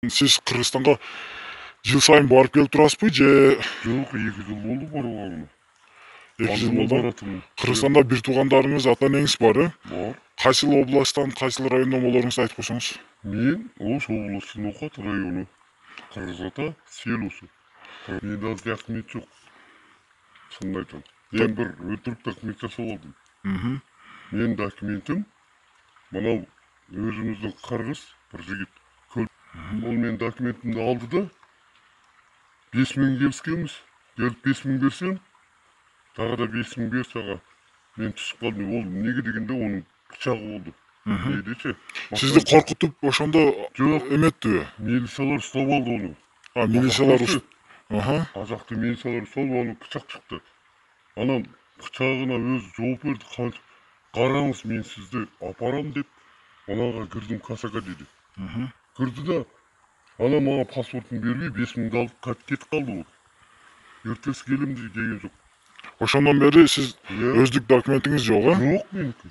Siz Kırgızстанга жыл сайын барып келип турасызбы же? Жок, 2 жыл болду барбаганы. 2 жыл Алдыма болду. баратынмын. Кыргызстанда бир туугандарыңыз, ата энеңиз бар, Бар. Кайсыл областтан, кайсыл райондон болоруңузду айтып койсоңуз. Мен Ош облусу Нокат району. Кыргыз ата селосу. Менде аз документ жок. Шынын айтам. Мен бир өтүрүп документ жасап алдым. Менин документим мына өзүмүздүн кыргыз бир жигит. Ол менин документимди алды да 5000 келишкенбиз. Келип 5000 берсем, дагы да 5000 бер сага. Мен түшүп калдым. Ол эмнеге дегенде онун бычагы болду. Мейдичи. Сизди коркутуп ошондо эметти. Милициялар уштап алды ону. Милициялар Азакты милициялар уштап аны бычак чыкты. Анан бычагына өзү жооп берди. Караңыз, мен сизди апарам деп, анага кирдим кассага деди. Кирди да, анан мага паспортун бербей 5000 алып кетип калды ол. Эртеси келем деген жок. Ошондон бери сиз өздүк документиңиз жок, Жок меники.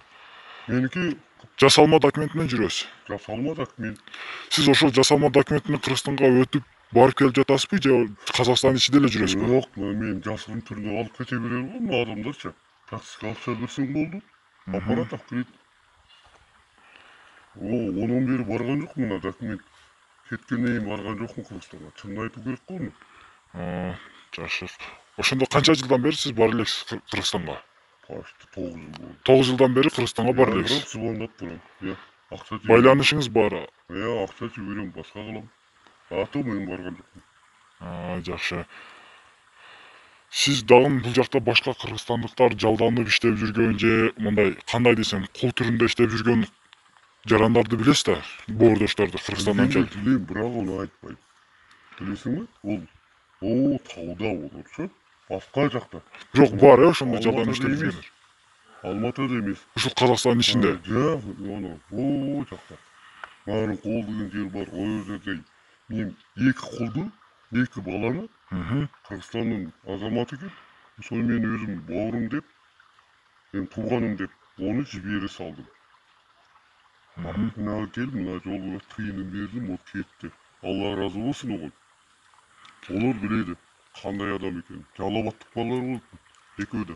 Меники жасалма документ менен жүрөсүз. жасалма документ. Сиз ошол жасалма документ менен Кыргызстанга өтүп барып келип жатасызбы же Казакстандын ичинде эле жүрөсүзбү? Жок, мен жасырын түрүндө алып кете берем го, мына адамдарча. Таксиге акча берсең болду. Аппарат алып келет. Онун бери барган жок мына документ. Кеткенден кийин барган жокмун Кыргызстанга. Чынын айтуу керек го муну. Жакшы. Ошондо канча жылдан бери сиз бара элексиз Кыргызстанга? Почти 9 жыл болду. 9 жылдан бери Кыргызстанга бара элексиз. Звондап турам. Акча Байланышыңыз бар. акча жиберем, башка кылам. Аты мен барган жокмун. Жакшы. Сиз дагы бул жакта башка кыргызстандыктар жалданып иштеп жүргөн же мындай кандай десем, кул түрүндө иштеп жүргөн жарандарды билесиз да? Боордошторду Кыргызстандан келип. Билем, бирок аны айтпайм. Билесиңби? Ол тауда болурчу. Башка жакта. Жок, бар ошондо жалданып иштеп жүргөндөр. Алматыда эмес. Ушул Казакстандын ичинде. Жок, о жакта. Нарын кол деген жер бар. О жерде мен 2 кулду, 2 баланы Кыргызстандын азаматы келип, ошол мен өзүм боорум деп, мен тууганым деп, onu жибере салдым. Мына келип, мына жолго тыйынын бердим, ол кетти. Алла разы болсун оған. Олар биледі кандай адам экенин. Жалабаттык балдар болот, экөө да.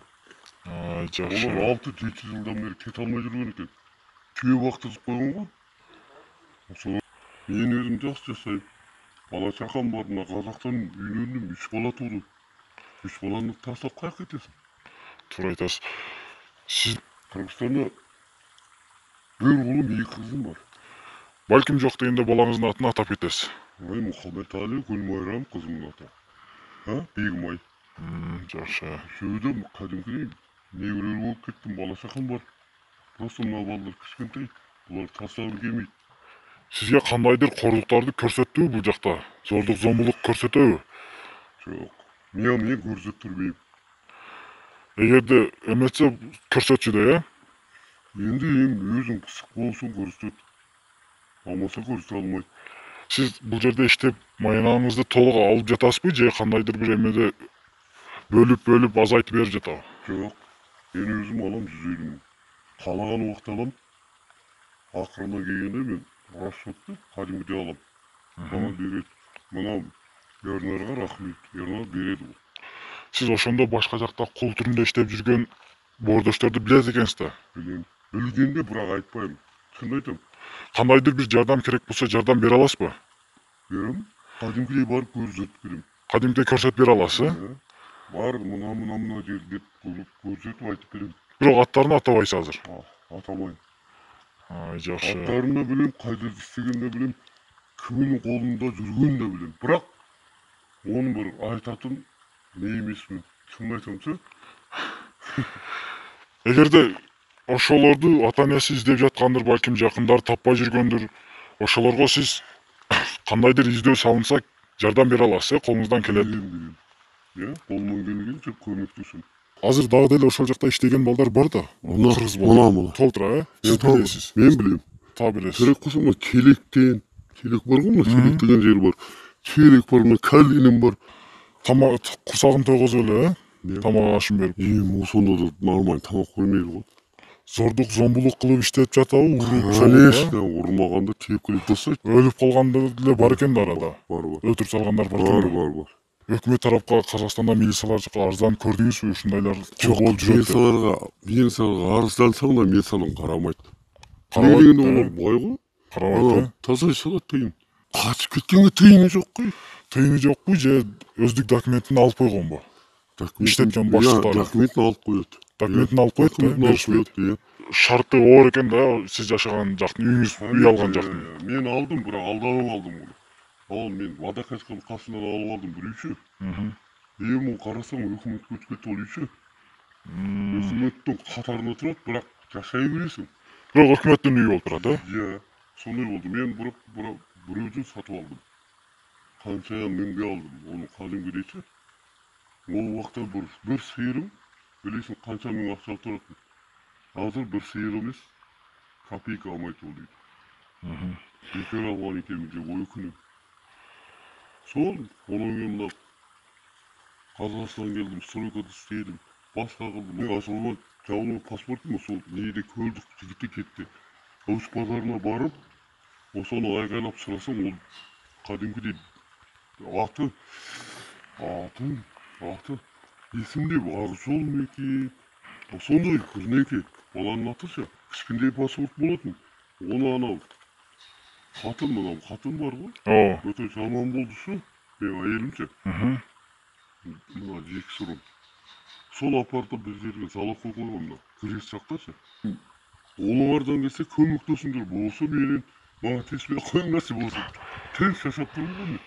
Жакшы. Олар 6-7 жылдан бери кете алмай жүргөн экен. Түйе бактырып койгон го. Ошол мен өзүм жакшы жашайм. Бала чакам бар, мына Казактан үйлөндүм, 3 бала туудум. 3 баланы таштап каяка кетесиң? Туура айтасыз. Сиз Кыргызстанда бир улум, 2 кызым бар. Балким жок дегенде балаңыздын атын атап кетесиз. Мухаммед Али, Гүлмайрам кызымдын аты. Бегимай. Жакшы. Сөйдім, кәдімгідей небірер болып кеттім, бала шақам бар. Просто мына балдар кішкентай, бұлар тастағым келмейді. Сизге кандайдыр корлуктарды көрсөттүбү бул жакта? Зордук, зомбулук көрсөтөбү? Жок, мен көрсөттүрбейм. Эгерде эметсе көрсөтчү да, Енді өзүң пысык болсун көрсөт. Алмаса көрсөтө алмайт. Сиз бул жерде иштеп, маянаңызды толук алып жатасызбы же кандайдыр бир эмеде бөлүп азайтып берип жатабы? Жок, мен өзүм алам 150 мың. Каалаган убакта алам. Акырына келгенде мен расчетты кадимгидей алам. Мага берет. Мына Ернарга рахмет. Ернар берет ол. Сиз ошондо башка жакта кул түрүндө иштеп жүргөн боордошторду билет экенсиз да? Билем. Билгенде бирок айтпайм. Чын айтам. Кандайдыр бир жардам керек болсо жардам бере аласызбы? Берем. Кадимкидей барып көрсөтүп берем. Кадимдей көрсөтүп бере аласыз, Бар, мына жер деп көрсөтүп айтып берем. Бирок аттарын атабайсыз азыр. Атамайм. Жакшы. Аттарын да билем, кайда иштегенин да билем, кимдин колунда жүргөнүн да билем. Бирок оны бир айтатын не эмесмин. Чын айтамчы. Эгерде ошолорду ата энеси издеп жаткандыр, балким жакындары таппай жүргөндүр, ошолорго сиз кандайдыр издөө салынса жардам бере аласыз, колуңуздан келет. Билем. Колумдан келгенче көмөктөшөм. Азыр дагы деле ошол жакта иштеген балдар бар да. Кыргыз балдар. Толтура, Сиз билесиз. Мен билем. Та билесиз. Керек болсо мына Челек бар го, мына Челек деген жер бар. Челек бар, мына Калинин бар. Тамак курсагын тойгозуп эле, тамак ашын берип. Ошондо да нормально тамак бермейди го. зордук зомбулук кылып иштеп жатабы, уруп Конечно, урмаганда тепкилеп тастайт. өлүп калгандар деле бар экен да арада. Бар. Өлтүрүп салгандар бар экен. Бар. Өкмөт тарапка Казакстанда милициялар жакка арызданып көрдүңүзбү? Ушундайлар Жок, болуп жүрөт деп. мен саларга арыздансаң да мен салам карамайт. Карабайт Дегенде да. олар бай го. Карабайт. Таза салат тыйын. Качып кеткенге тыйыны жок кой. Тыйыны жокпу же өздүк документин алып койгонбу? İşletken başlıkları. Документин алып коет. Документин алып коет да, Документин алып беришпейт. коет. Шарты оор экен да, сиз жашаган жактын, үйүңүз, үй алган жактын. Мен алдым, бирок алданып алдым муну. Ал мен водокачканын касынан алып алдым бир үйчү. Эми карасаң өкмөткө өтүп кетти ол үйчү. Өкмөттүн катарында турат, бирок жашай бересиң. Бирок өкмөттүн үйү болуп турат, Иә, сондай болду. Мен бирок бирөөдөн сатып алдым. Канча миңге алдым, onu кадимкидейчи. Ол убакта бир сыйырым, билесиң канча миң акча алып турат. Азыр бир сыйыр эмес, копейка алмайт ол дейт. Бекер алган экенмин же өкүнөм. Сол, онан кийин мына Казакстанга келдим, стройкада иштедим, башка кылдым. Мен ашылган жабылган паспортум сол нейде көлдүк жигитте кетти. Өч базарына барып, ошону айкайлап сурасам, ол кадимкидей аты эсимде Акжол меки, ошондой бирнеке. Баланын атычы, кичкендей паспорт болотун. Onu анау катын бар го. Өтө жаман болду ушу. Мен айелимче. Мына жеки сурум. Сол апарды бир жерге залог койгон да, кирес жактачы. Олуңардан келсе көмөктөсүңдөр болсо менен мага теспей коюңдарчы болсо. Тынч жашап турмун.